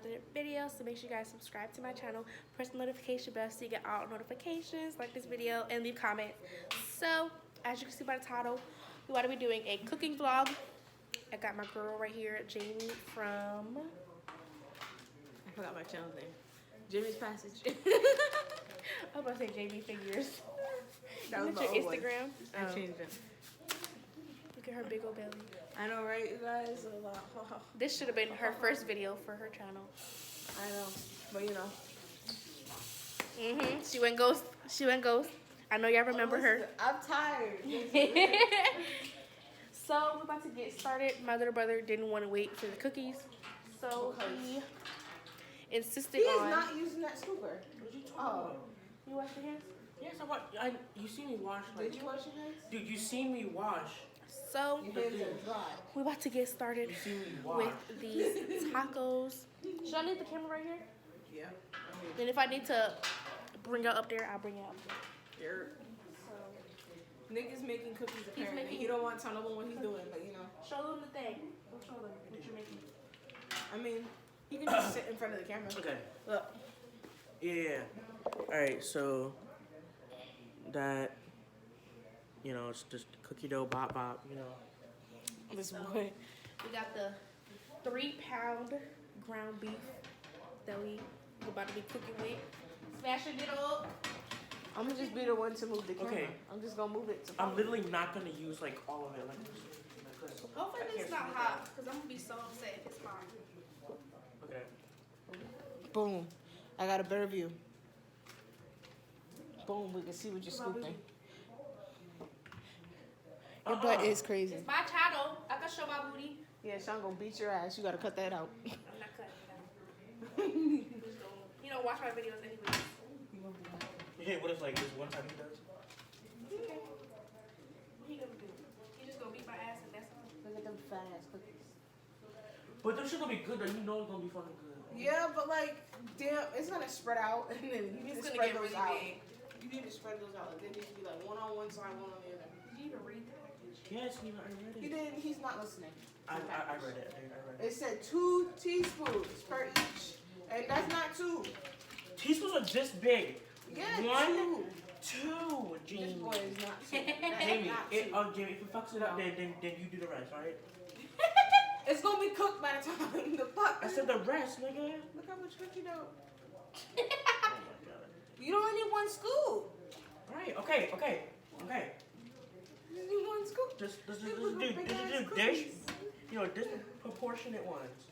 another video. So make sure you guys subscribe to my channel, press the notification bell so you get all notifications, like this video, and leave comments. So as you can see by the title, we want to be doing a cooking vlog. I got my girl right here, Jamie from... I forgot my channel name. Jimmy's Passage. I was about to say Jamie Figures. That was your my old one. Instagram. I changed it. Look at her big old belly. I know, right, you guys? This should have been her first video for her channel. I know, but you know. She went ghost. She went ghost. I know y'all remember her. I'm tired. So we're about to get started. My little brother didn't want to wait for the cookies, so he insisted He on. is not using that scooper. What are you talking about? You wash your hands? Yes, you see me wash. Did you wash your hands? Dude, you seen me wash. So Your hands are dry. we're about to get started You seen me wash. with these tacos. Should I leave the camera right here? Yeah. And if I need to bring it up there, I'll bring it up there. Here. So Nick is making cookies apparently. making- He don't want to tell no one what he's doing, but you know. show them the thing. Go show them what you're making. I mean, he can just sit in front of the camera. Okay. Look. Yeah. Alright, so that, you know, it's just cookie dough, bop, bop, you know. This boy. We got the 3-pound ground beef that we about to be cooking with. Smashing it up. I'm gonna just be the one to move the camera. Okay. I'm just gonna move it to I'm literally not gonna use like all of it like this. Hopefully it's not hot, because I'm gonna be so upset if it's hot. Okay. Boom. I got a better view. Boom, we can see what you're scooping. Your butt is crazy. It's my channel. I can show my booty. Yeah, Sean gonna beat your ass. You gotta cut that out. I'm not cutting it out. You don't watch my videos anyways. Yeah, what if like this one time he does? Okay. What he gonna do? He just gonna beat my ass and that's all. Look at them fat ass cookies. But them shit gonna be good though, you know it's gonna be fucking good. Yeah, but like, damn, it's gonna spread out, and then you need It's to gonna spread get those really out. big. You need to spread those out. Like, they need to be like one on one side, one on the other. Did you even read the package? Yes, I read He it. didn't. He's not listening. I read it. I read it. It said 2 teaspoons per each, and that's not 2. Teaspoons are this big. Yeah, 1, 2. 2. This Jamie. boy is not 2. That's Jamie, not Jamie, if you fucks it up, No. then you do the rest, alright? It's gonna be cooked by the time the fuck. I said the rest, nigga. Look how much cookie dough. Oh my god. You don't need 1 scoop. Alright, okay. You just need 1 scoop. Just Look at big ass dish. cookies. You know, disproportionate ones.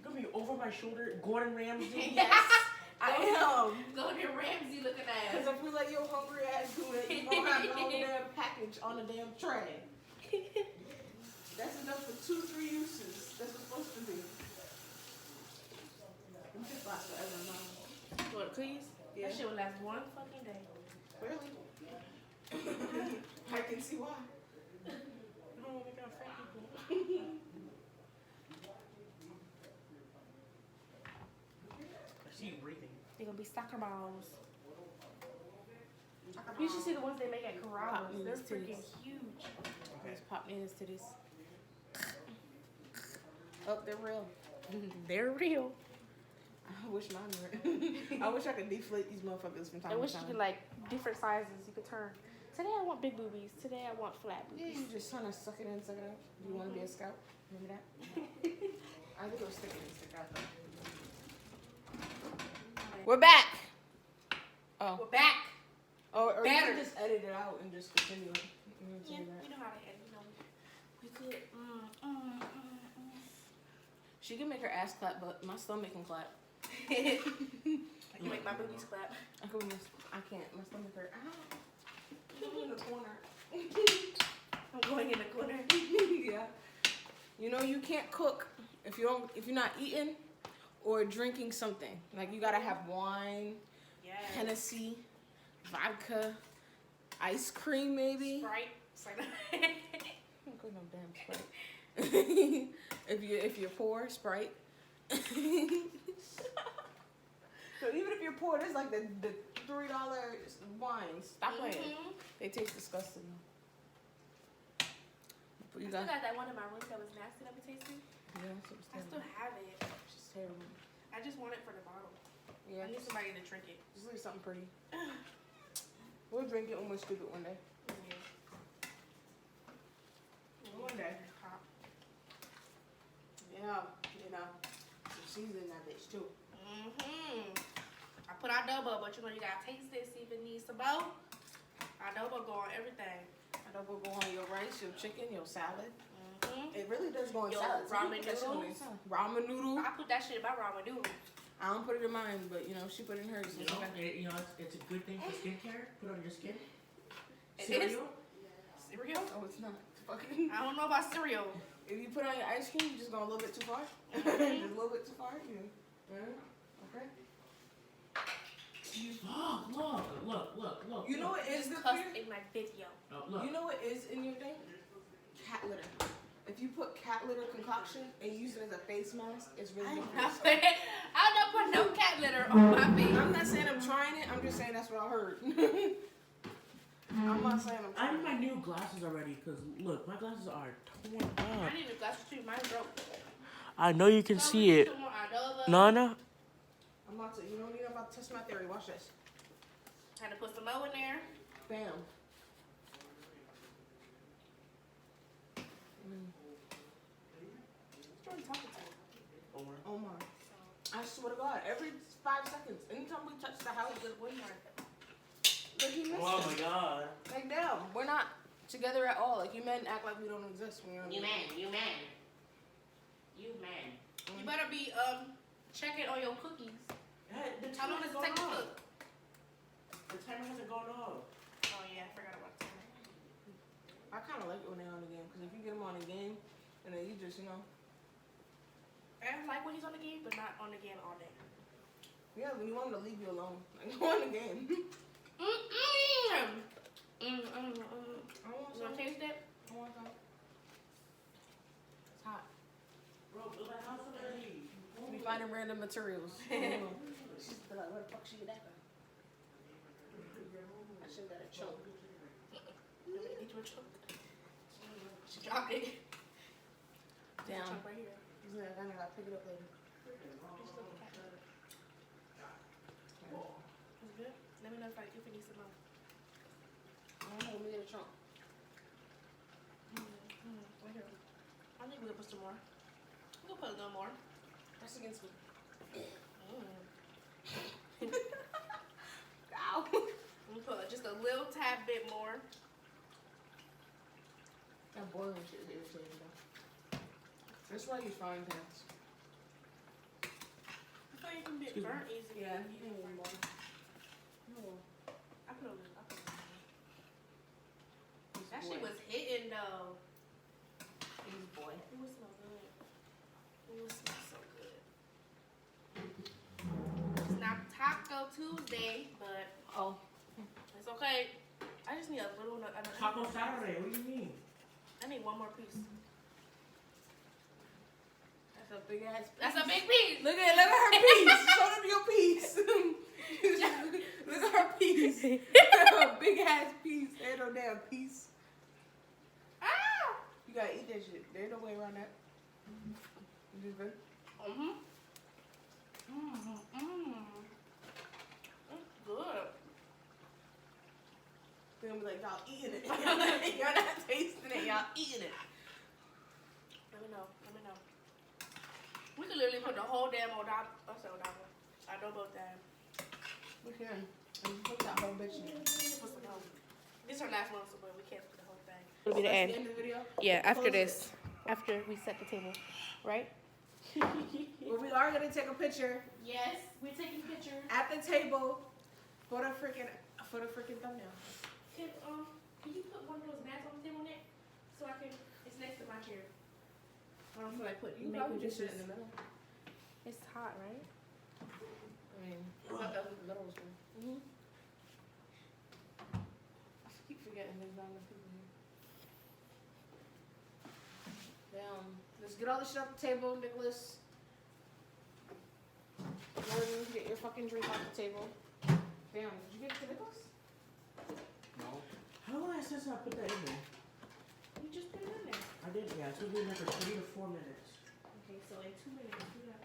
You're gonna be over my shoulder, Gordon Ramsay. Yes, I am. Gordon Ramsay looking Because ass. if we let your hungry ass do it, you gonna have the whole damn package on a damn tray. That's enough for 2-3 uses. That's what's supposed to be. Them just last forever, Mom. What, cookies? Yeah. That shit will last one fucking day. Really? I can see why. No, we got fat people. I see you breathing. They're gonna be soccer balls. You should see the ones they make at Carrabba's. They're freaking huge. Let's pop in his titties. Oh, they're real. They're real. I wish mine were. I wish I could deflate these motherfuckers from time I to wish time. you could like different sizes. You could turn. Today I want big boobies. Today I want flat Yeah, boobies. you just trying to suck it in, suck it out. Do you want to be a scout? Remember that? I think it was stick it in, stick it out though. We're back. Oh. We're back. Or you Better. can just edit it out and just continue it. Yeah, you know how to edit. You know, we could. She can make her ass clap, but my stomach can clap. I can make my boobies clap. I can't. My stomach hurt. Ow. I'm in the corner. I'm going in the corner. Yeah. You know you can't cook if you're not eating or drinking something. Like you gotta have wine, Yes. Hennessy, vodka, ice cream maybe. Sprite. Sprite. I don't go no damn Sprite. if you're poor, Sprite. So even if you're poor, there's like the $3 wines. Stop playing. They taste disgusting. But I you still got got that one in my room that was nasty that we tasted. yeah, so it's I terrible. still have it. It's just terrible. I just want it for the bottle. Yeah. I need somebody to drink it. Just leave something pretty. We'll drink it when we're stupid one day. One day. Yeah, you know, some seasoning in that bitch too. I put adobo, but you know you gotta taste it, see if it needs some more. Adobo go on everything. Adobo go on your rice, your chicken, your salad. It really does go on Your salad. ramen noodles. Ramen noodle. I put that shit in my ramen noodle. I don't put it in mine, but you know she put it in hers. You know, it's a good thing for skincare. Put it on your skin. It Cereal. Cereal? Oh, it's not. Fucking. I don't know about cereal. If you put it on your ice cream, you just go a little bit too far. Just a little bit too far. Yeah. Okay. Look. You know what is the cuss fear? in my video. Oh, look. You know what is in your thing? Cat litter. If you put cat litter concoction and use it as a face mask, it's really good. I'm not putting no cat litter on my face. I'm not saying I'm trying it. I'm just saying that's what I heard. I'm not saying I'm I trying need my new glasses already, because look, my glasses are torn up. I need a glasses too. Mine's broke. I know you can see it. Nana? I'm about to, you know, I'm about to test my theory. Watch this. Had to put some more in there. Bam. Who's Jordan talking to? Omar. I swear to God, every 5 seconds, anytime we touch the house, look, he missed Oh it. my god. Like, damn, we're not together at all. Like, you men act like we don't exist when you're on You man. You better be checking on your cookies. Hey, the How long does it take to cook? The timer hasn't gone off. Oh yeah, I forgot about that. I kind of like it when they're on the game, because if you get them on the game, and then you just, you know. I like when he's on the game, but not on the game all day. Yeah, when you want them to leave you alone. Like, go on the game. I want I want You some. wanna taste it? I want some. It's hot. Bro, the house already. We finding random materials. She's like, where the fuck she get that from? I should got a choke. Get you a choke. She dropped it. Down. Choke right here. He's like, I gotta pick it up later. Just look at that. It's good. Let me know if it needs some more. I don't know, let me get a chunk. Right here. I think we can put some more. We can put a little more. That's against me. Mm. Ow. We put just a little tad bit more. That boiling shit is irritating though. That's why you use frying pans. I thought you can get Excuse me. burnt easy. Yeah, you can use more. No. I put a little. This That boy. shit was hitting though. This boy. It would smell good. It would smell so good. It's not Taco Tuesday, but Oh. it's okay. I just need a little. Taco Saturday, what do you mean? I need one more piece. That's a big ass piece. That's a big piece. Look at her piece. Show them your piece. Look at her piece. A big ass piece. There ain't no damn piece. Ah! You gotta eat that shit. There's no way around that. You just good? It's good. They're gonna be like, y'all eating it. Y'all not tasting it. Y'all eating it. Let me know. We could literally put the whole damn adobo down. We can. And you put that whole bitch in it. Put some more. This is our last one, so but we can't put the whole thing. It'll be the end of the video. Yeah, after Close this. After we set the table. Right? But we are gonna take a picture Yes, we're taking pictures. at the table for the freaking thumbnail. Can you put one of those mats on the table next? So I can, it's next to my chair. I don't feel like putting, You probably just sit in the middle. It's hot, right? I mean, I thought that was the middle was good. I keep forgetting there's not enough people here. Let's get all the shit off the table, Nicholas. Jordan, get your fucking drink off the table. Damn, did you give it to Nicholas? No. How long has since I put that in there? You just put it in there. I did, yeah. It's gonna be in there for 3 to 4 minutes. Okay, so in 2 minutes, do that.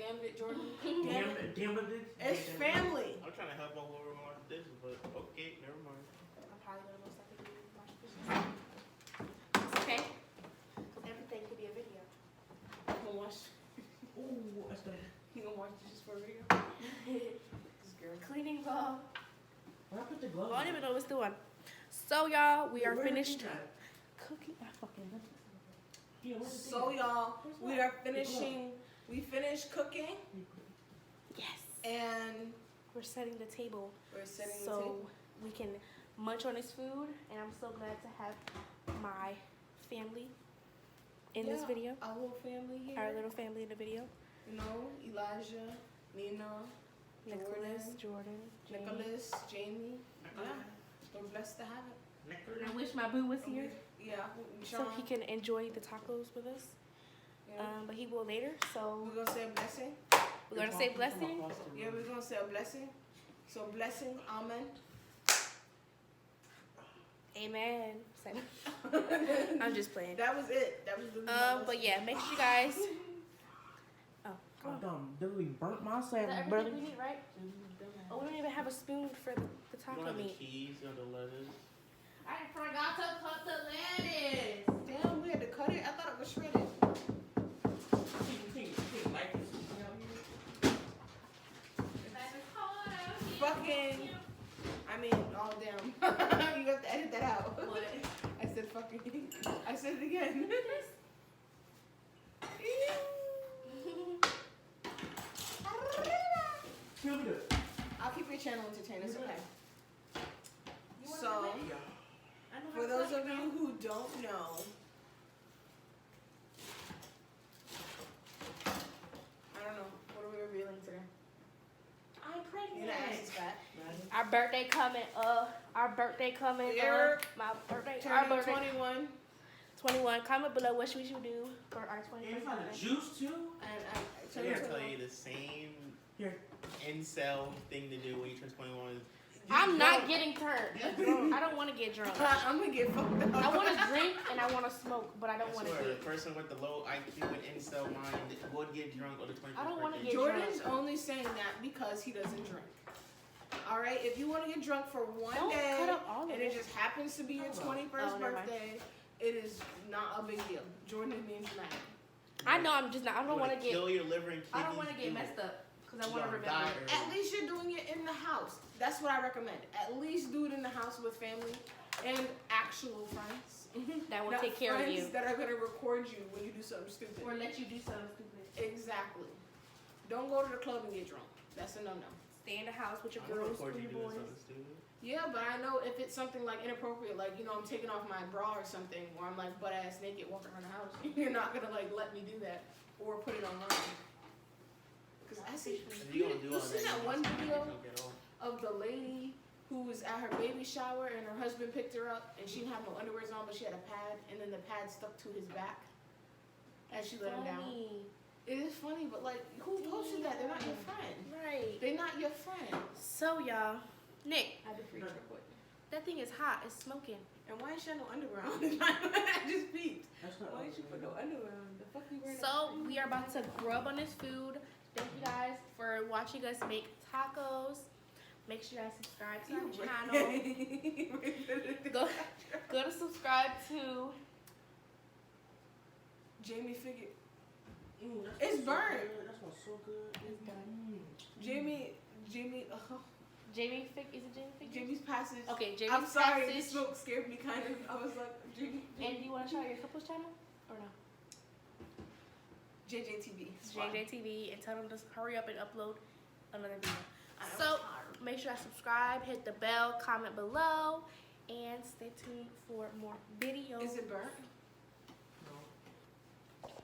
damned it, Jordan. Damn it. It's family. I'm trying to help my whoever wash the dishes, but okay, never mind. I'm probably gonna most likely do wash dishes. It's okay. Because everything could be a video. You gonna watch? Ooh, that's good. You gonna watch dishes for a video? This girl. Cleaning vlog. Where I put the gloves? I don't even know what's doing. So y'all, we are Where the finished thing at? cooking. I fucking love Yeah, where's the So thing y'all, Where's we what? are finishing. We finished cooking Yes. and We're setting the table we're setting the so table. we can munch on this food, and I'm so glad to have my family in this Yeah, video. Our little family here. Our little family in the video. You know, Elijah, Nina, Nicholas, Jordan, Jamie. Nicholas, Jamie. Yeah, we're blessed to have it. And I wish my boo was here Yeah, so Sean. he can enjoy the tacos with us. Yeah. But he will later. So We're gonna say a blessing. we're gonna say blessing. Yeah, we're gonna say a blessing. So blessing, amen. Amen. I'm just playing. That was it. That was the But yeah, make sure you guys. Oh, come I on. done literally burnt my Is that sandwich, brother. everything we need, right? Oh, we don't even have a spoon for the You taco don't have the meat. cheese or the lettuce. I forgot to cut the lettuce. Damn, we had to cut it. I thought it was shredded. Fucking. I mean, oh damn. You have to edit that out. What? I said fucking. I said it again. I'll keep your channel entertained. It's okay. So, for those of you who don't know, I don't know. What are we revealing today? I'm You know, ass pregnant. is fat. Our birthday coming. Our birthday coming. We're My birthday. Our Turning birthday. 21. 21. Comment below what we should do for our 21st birthday. Juice too? And I So turning I'm gonna tell 21. you the same Here. incel thing to do when you turn 21. I'm not getting turned. I don't want to get drunk. I'm gonna get fucked up. I want to drink and I want to smoke, but I don't I want to swear, the get. person with the low IQ and incel mind would get drunk on the 21st I don't wanna birthday. get Jordan's only saying that because he doesn't drink. All right, if you want to get drunk for one Don't day cut up all of and it. it just happens to be your Hold on. 21st Oh, never mind. birthday, it is not a big deal. Jordan is being dramatic. I know I'm just not. I don't want to get. Kill your liver and kidneys. I don't want to get messed up because I want to You're remember. gonna die At least you're doing it in the house. That's what I recommend. At least do it in the house with family and actual friends. That will Not take care of friends you that are gonna record you when you do something stupid. or let you do something stupid. Exactly. Don't go to the club and get drunk. That's a no-no. Stay in the house with your I'm gonna girls record and you your doing boys. something stupid. Yeah, but I know if it's something like inappropriate, like, you know, I'm taking off my bra or something, or I'm like butt ass naked walking around the house, you're not gonna like let me do that or put it online. Cause I see, If you gonna do you all see that, that you one must not video get drunk at all. of the lady who was at her baby shower and her husband picked her up and she didn't have no underwears on, but she had a pad, and then the pad stuck to his back as she let him down. Funny. It is funny, but like, who posted that? They're not your friend. Right. They're not your friend. So y'all, Nick, I had to freak real quick. that thing is hot. It's smoking. And why ain't she have no underwear on? I just peeped. That's not Why ain't you put no underwear on? The fuck you wearing? So we are about to grub on this food. Thank you guys for watching us make tacos. Make sure you guys subscribe to our channel. Go to subscribe to. Jamie figured. Ooh, that It's smells so burnt. good. That smells so good. It's done. Jamie, Jamie is it Jamie Fig? Jamie's passage. Okay, Jamie's I'm sorry, the passage. smoke scared me kind of. I was like, Jamie. And do you want to shout out your couple's channel or no? JJTV. JJTV, and tell them to hurry up and upload another video. I'm So tired. make sure I subscribe, hit the bell, comment below, and stay tuned for more videos. Is it burnt?